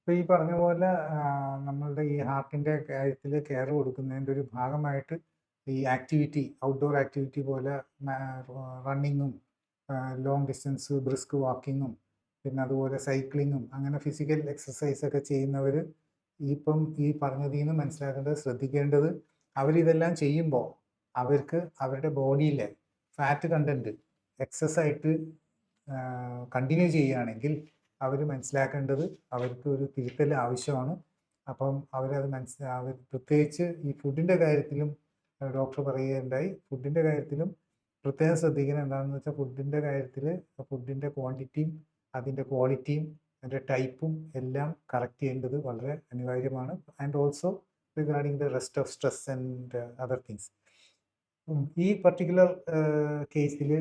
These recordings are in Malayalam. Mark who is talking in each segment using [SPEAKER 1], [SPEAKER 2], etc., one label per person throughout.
[SPEAKER 1] ഇപ്പൊ ഈ പറഞ്ഞ പോലെ നമ്മളുടെ ഈ ഹാർട്ടിന്റെ കാര്യത്തിൽ കെയർ കൊടുക്കുന്നതിൻ്റെ ഒരു ഭാഗമായിട്ട് ഈ ആക്ടിവിറ്റി ഔട്ട്ഡോർ ആക്ടിവിറ്റി പോലെ റണ്ണിങ്ങും ലോങ് ഡിസ്റ്റൻസ് ബ്രിസ്ക് വാക്കിങ്ങും പിന്നെ അതുപോലെ സൈക്ലിങ്ങും അങ്ങനെ ഫിസിക്കൽ എക്സസൈസ് ഒക്കെ ചെയ്യുന്നവർ ഇപ്പം ഈ പറഞ്ഞതിൽ നിന്ന് മനസ്സിലാക്കേണ്ടത് ശ്രദ്ധിക്കേണ്ടത് അവരിതെല്ലാം ചെയ്യുമ്പോൾ അവർക്ക് അവരുടെ ബോഡിയിലെ ഫാറ്റ് കണ്ടന്റ് എക്സസ് ആയിട്ട് കണ്ടിന്യൂ ചെയ്യുകയാണെങ്കിൽ അവർ മനസ്സിലാക്കേണ്ടത് അവർക്ക് ഒരു തിരുത്തൽ ആവശ്യമാണ്. അപ്പം അവരത് അവർ പ്രത്യേകിച്ച് ഈ ഫുഡിൻ്റെ കാര്യത്തിലും ഡോക്ടർ പറയുകയുണ്ടായി. ഫുഡിൻ്റെ കാര്യത്തിലും പ്രത്യേകം ശ്രദ്ധിക്കണം. എന്താണെന്ന് വെച്ചാൽ ഫുഡിൻ്റെ കാര്യത്തിൽ ഫുഡിൻ്റെ ക്വാണ്ടിറ്റിയും അതിൻ്റെ ക്വാളിറ്റിയും അതിൻ്റെ ടൈപ്പും എല്ലാം കറക്റ്റ് ചെയ്യേണ്ടത് വളരെ അനിവാര്യമാണ്. And also regarding the rest of stress and other things. ഈ പർട്ടിക്കുലർ കേസിൽ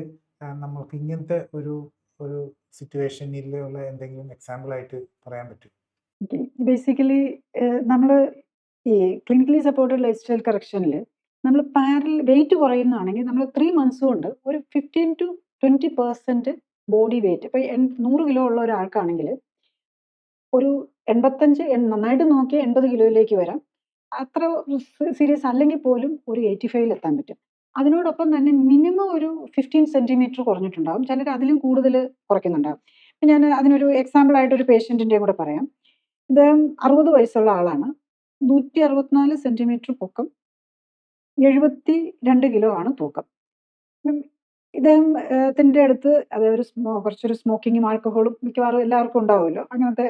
[SPEAKER 1] നമ്മൾക്ക് ഇങ്ങനത്തെ ഒരു ഒരു സിറ്റുവേഷനിലുള്ള എന്തെങ്കിലും എക്സാമ്പിൾ ആയിട്ട് പറയാൻ പറ്റും?
[SPEAKER 2] ബേസിക്കലി നമ്മൾ ഈ ക്ലിനിക്കലി സപ്പോർട്ടഡ് ലൈഫ് സ്റ്റൈൽ കറക്ഷനിൽ നമ്മൾ വെയിറ്റ് കുറയുന്നതാണെങ്കിൽ നമ്മൾ 3 months കൊണ്ട് ഒരു 15 to 20% ബോഡി വെയിറ്റ് ഇപ്പോൾ 100 കിലോ ഉള്ള ഒരാൾക്കാണെങ്കിൽ ഒരു 85 നന്നായിട്ട് നോക്കി 80 കിലോയിലേക്ക് വരാം. അത്ര സീരിയസ് അല്ലെങ്കിൽ പോലും ഒരു 85 എത്താൻ പറ്റും. അതിനോടൊപ്പം തന്നെ മിനിമം ഒരു 15 സെന്റിമീറ്റർ കുറഞ്ഞിട്ടുണ്ടാകും. ചിലർ അതിലും കൂടുതൽ കുറയ്ക്കുന്നുണ്ടാകും. അപ്പം ഞാൻ അതിനൊരു എക്സാമ്പിൾ ആയിട്ട് ഒരു പേഷ്യൻറ്റിൻ്റെ കൂടെ പറയാം. ഇദ്ദേഹം 60 വയസ്സുള്ള ആളാണ്. 164 സെന്റിമീറ്റർ പൊക്കം, 72 കിലോ ആണ് തൂക്കം. ഇദ്ദേഹത്തിൻ്റെ അടുത്ത് അതൊരു കുറച്ചൊരു സ്മോക്കിങ്ങും ആൽക്കഹോളും മിക്കവാറും എല്ലാവർക്കും ഉണ്ടാവുമല്ലോ. അങ്ങനത്തെ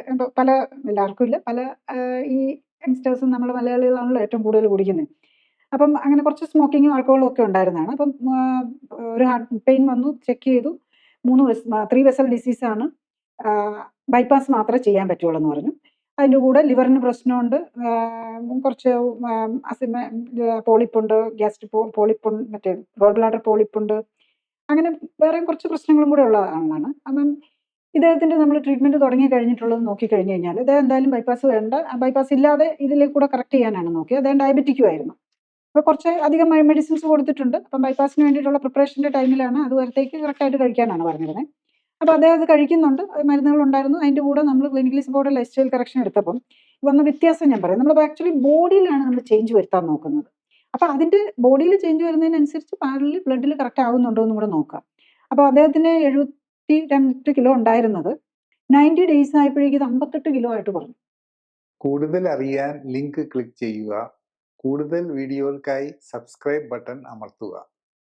[SPEAKER 2] എല്ലാവർക്കും ഇല്ല, പല ഈ യങ്സ്റ്റേഴ്സും നമ്മൾ മലയാളികളാണല്ലോ ഏറ്റവും കൂടുതൽ കുടിക്കുന്നത്. അപ്പം അങ്ങനെ കുറച്ച് സ്മോക്കിങ്ങും ആൽക്കഹോളും ഒക്കെ ഉണ്ടായിരുന്നതാണ്. അപ്പം ഒരു ഹാർട്ട് പെയിൻ വന്നു, ചെക്ക് ചെയ്തു. 3 വെസൽ ഡിസീസാണ്, ബൈപ്പാസ് മാത്രമേ ചെയ്യാൻ പറ്റുള്ളൂ എന്ന് പറഞ്ഞു. അതിൻ്റെ കൂടെ ലിവറിന് പ്രശ്നമുണ്ട്, കുറച്ച് പോളിപ്പുണ്ട്, ഗ്യാസ്ട്രിക് പോളിപ്പുണ്ട്, മറ്റേ ഗോൾ ബ്ലാഡർ പോളിപ്പുണ്ട്, അങ്ങനെ വേറെ കുറച്ച് പ്രശ്നങ്ങളും കൂടെ ഉള്ള ആളാണ്. അപ്പം ഇദ്ദേഹത്തിൻ്റെ നമ്മൾ ട്രീറ്റ്മെൻറ്റ് തുടങ്ങി കഴിഞ്ഞിട്ടുള്ളത് നോക്കിക്കഴിഞ്ഞ് കഴിഞ്ഞാൽ ഇദ്ദേഹം എന്തായാലും ബൈപ്പാസ് വേണ്ട, ബൈപ്പാസ് ഇല്ലാതെ ഇതിലേക്ക് കൂടെ കറക്റ്റ് ചെയ്യാനാണ് നോക്കിയത്. അദ്ദേഹം ഡയബറ്റിക്കും ആയിരുന്നു. അപ്പോൾ കുറച്ച് അധികം മെഡിസിൻസ് കൊടുത്തിട്ടുണ്ട്. അപ്പം ബൈപ്പാസിന് വേണ്ടിയിട്ടുള്ള പ്രിപ്പറേഷൻ്റെ ടൈമിലാണ് അത് വരത്തേക്ക് കറക്റ്റായിട്ട് കഴിക്കാനാണ് പറഞ്ഞിരുന്നത്. അപ്പോൾ അദ്ദേഹം അത് കഴിക്കുന്നുണ്ട്, മരുന്നുകളുണ്ടായിരുന്നു. അതിൻ്റെ കൂടെ നമ്മൾ clinically supported lifestyle correction എടുത്തപ്പം വന്ന വ്യത്യാസം ഞാൻ പറയാം. നമ്മൾ ആക്ച്വലി ബോഡിയിലാണ് നമ്മൾ ചേഞ്ച് വരുത്താൻ നോക്കുന്നത്. അപ്പോൾ അതിൻ്റെ ബോഡിയിൽ ചേഞ്ച് വരുന്നതിനനുസരിച്ച് പാരലി ബ്ലഡിൽ കറക്റ്റ് ആവുന്നുണ്ടോ എന്നും കൂടെ നോക്കാം. അപ്പോൾ അദ്ദേഹത്തിന് 72 കിലോ ഉണ്ടായിരുന്നത് 90 days ആയപ്പോഴേക്കും ഇത് 58 കിലോ ആയിട്ട് കുറഞ്ഞു.
[SPEAKER 1] കൂടുതൽ അറിയാൻ ലിങ്ക് ക്ലിക്ക് ചെയ്യുക. കൂടുതൽ വീഡിയോകൾക്കായി സബ്സ്ക്രൈബ് ബട്ടൺ അമർത്തുക.